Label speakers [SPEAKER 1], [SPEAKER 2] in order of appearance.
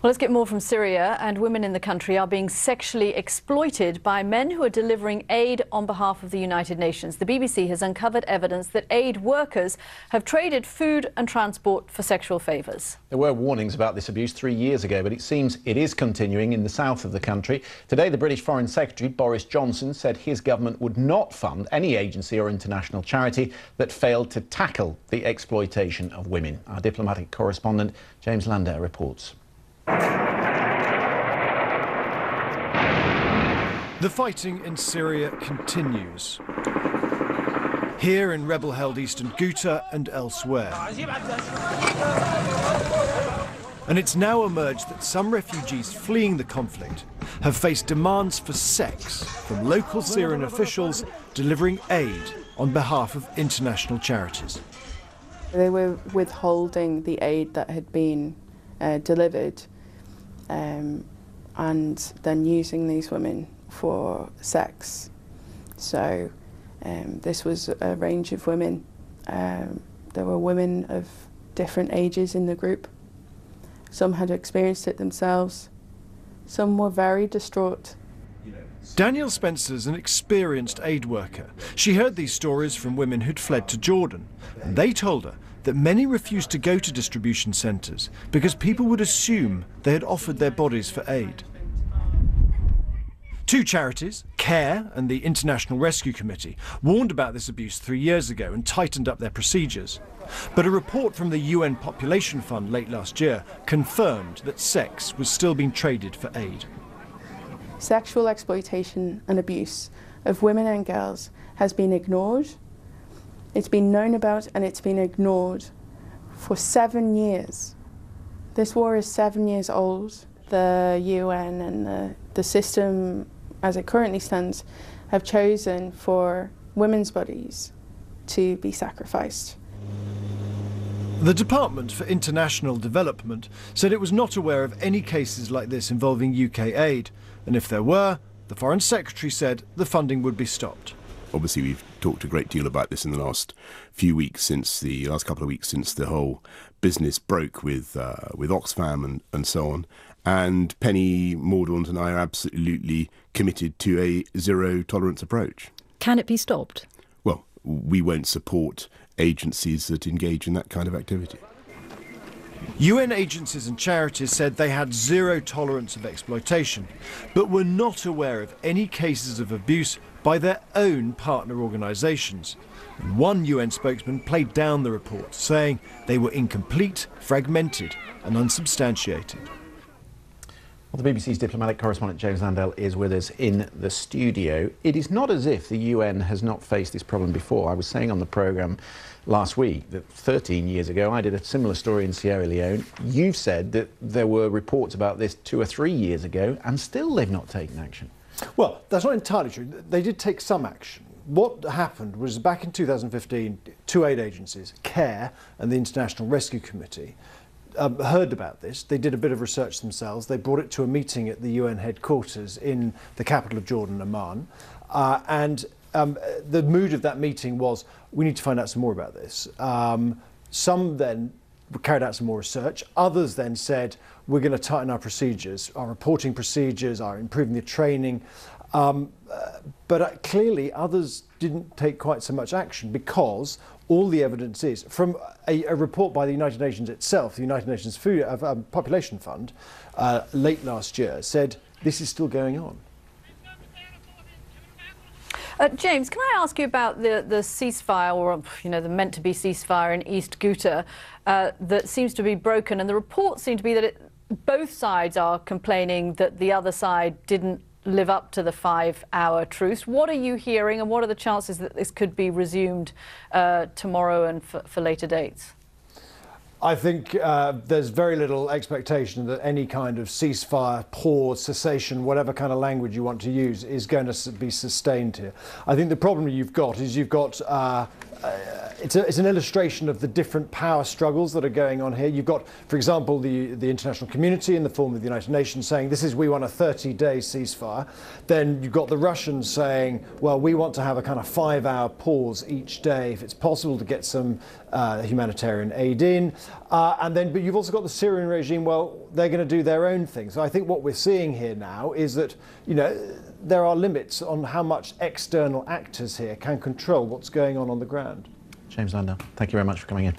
[SPEAKER 1] Well, let's get more from Syria. And women in the country are being sexually exploited by men who are delivering aid on behalf of the United Nations. The BBC has uncovered evidence that aid workers have traded food and transport for sexual favours.
[SPEAKER 2] There were warnings about this abuse 3 years ago, but it seems it is continuing in the south of the country. Today, the British Foreign Secretary, Boris Johnson, said his government would not fund any agency or international charity that failed to tackle the exploitation of women. Our diplomatic correspondent, James Landau, reports.
[SPEAKER 3] The fighting in Syria continues. Here in rebel-held eastern Ghouta and elsewhere. And it's now emerged that some refugees fleeing the conflict have faced demands for sex from local Syrian officials delivering aid on behalf of international charities.
[SPEAKER 4] They were withholding the aid that had been delivered and then using these women for sex. So this was a range of women. There were women of different ages in the group. Some had experienced it themselves. Some were very distraught.
[SPEAKER 3] Danielle Spencer's an experienced aid worker. She heard these stories from women who'd fled to Jordan, and they told her that many refused to go to distribution centres because people would assume they had offered their bodies for aid. Two charities, CARE and the International Rescue Committee, warned about this abuse 3 years ago and tightened up their procedures. But a report from the UN Population Fund late last year confirmed that sex was still being traded for aid.
[SPEAKER 4] Sexual exploitation and abuse of women and girls has been ignored. It's been known about and it's been ignored for 7 years. This war is 7 years old. The UN and the system as it currently stands have chosen for women's bodies to be sacrificed.
[SPEAKER 3] The Department for International Development said it was not aware of any cases like this involving UK aid, and if there were, the Foreign Secretary said the funding would be stopped.
[SPEAKER 5] Obviously, we've talked a great deal about this in the last few weeks, since the last couple of weeks, since the whole business broke with Oxfam and so on. And Penny Mordaunt and I are absolutely committed to a zero-tolerance approach.
[SPEAKER 1] Can it be stopped?
[SPEAKER 5] Well, we won't support agencies that engage in that kind of activity.
[SPEAKER 3] UN agencies and charities said they had zero tolerance of exploitation, but were not aware of any cases of abuse by their own partner organisations. And one UN spokesman played down the reports, saying they were incomplete, fragmented and unsubstantiated.
[SPEAKER 2] Well, the BBC's diplomatic correspondent James Landau is with us in the studio. It is not as if the UN has not faced this problem before. I was saying on the programme last week that 13 years ago I did a similar story in Sierra Leone. You've said that there were reports about this 2 or 3 years ago and still they've not taken action.
[SPEAKER 3] Well, that's not entirely true. They did take some action. What happened was back in 2015, two aid agencies, CARE and the International Rescue Committee, heard about this. They did a bit of research themselves. They brought it to a meeting at the UN headquarters in the capital of Jordan, Amman. The mood of that meeting was, we need to find out some more about this. Some then carried out some more research. Others then said, we're going to tighten our procedures, our reporting procedures, our improving the training. But clearly others didn't take quite so much action because all the evidence is, from a report by the United Nations itself, the United Nations Population Fund, late last year, said this is still going on.
[SPEAKER 1] James, can I ask you about the ceasefire, or the meant-to-be ceasefire in East Ghouta that seems to be broken, and the reports seem to be that both sides are complaining that the other side didn't live up to the 5-hour truce. What are you hearing, and what are the chances that this could be resumed tomorrow and for later dates?
[SPEAKER 3] I think there's very little expectation that any kind of ceasefire, pause, cessation, whatever kind of language you want to use, is going to be sustained here. I think the problem you've got is you've got it's an illustration of the different power struggles that are going on here. You've got, for example, the international community in the form of the United Nations saying we want a 30-day ceasefire. Then you've got the Russians saying, well, we want to have a kind of 5-hour pause each day if it's possible to get some humanitarian aid in. But you've also got the Syrian regime, well, they're going to do their own thing. So I think what we're seeing here now is that, there are limits on how much external actors here can control what's going on the ground.
[SPEAKER 2] James Landale, thank you very much for coming in.